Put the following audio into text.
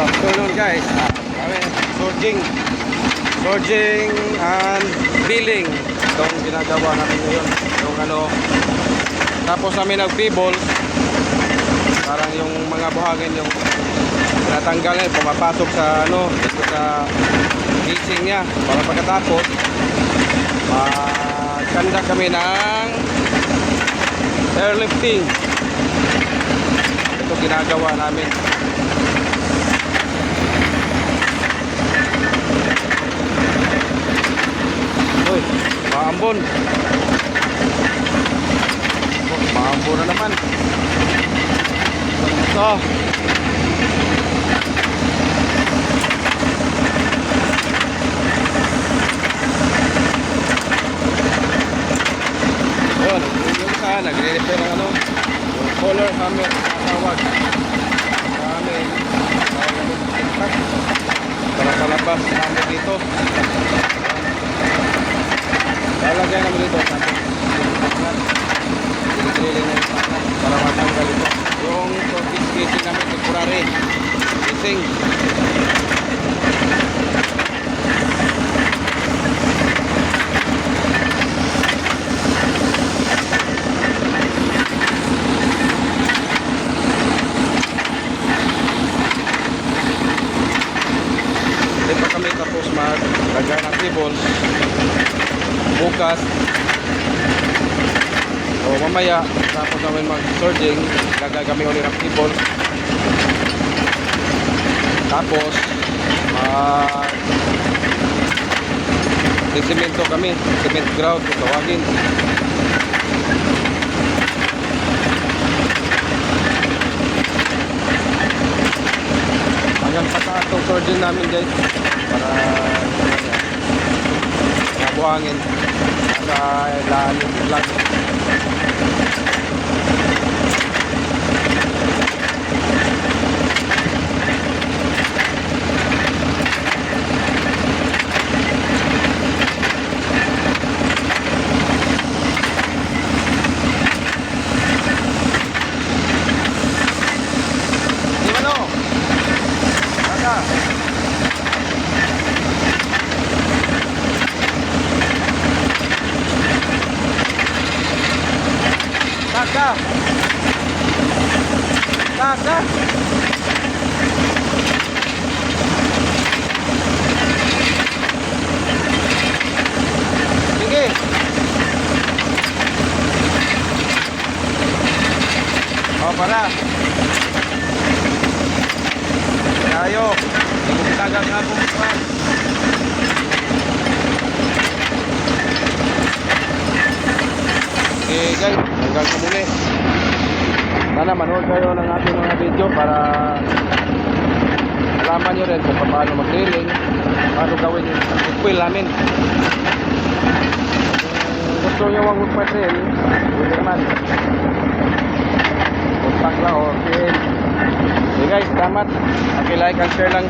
afternoon guys. Kami forging and billing. Itong ginagawa namin ngayon. Yung ano, tapos namin nag-pebble. Parang yung mga buhangin yung natanggal na pumapasok sa ano, dito sa casing niya. Para pagkatapos magkanda kami ng airlifting. Ito ginagawa namin. Uy, maambon. Oh, maambon na naman. Ito. Yun, yung isa, nagre-repair ng ano, yung collar hammer na tawag. Sa amin, tawag namin tintak. Para palabas namin dito. Lalagay namin dito sa atin. Diniling na yung pakan para matanggal ito. Yung surface casing namin, temporary casing. Hindi pa kami tapos maglagay ng cable. Bukas o mamaya tapos namin mag-sorting, lagay kami ulit ng cable. Tapos simento kami, cement grout kung tawagin. Hanggang pataas itong sorting namin guys para buhangin sa ilalim lang. Di ba no? Saka Saka sige. O para tayo tagang nga po pa. Okay guys, hanggang sa muli. Sana manood kayo ng ating mga video para alaman nyo rin kung paano mag-drilling, paano gawin yung coil namin. Kung gusto nyo ang wood drill, pwede naman contact lang o PM. Okay guys, salamat. Like and share lang.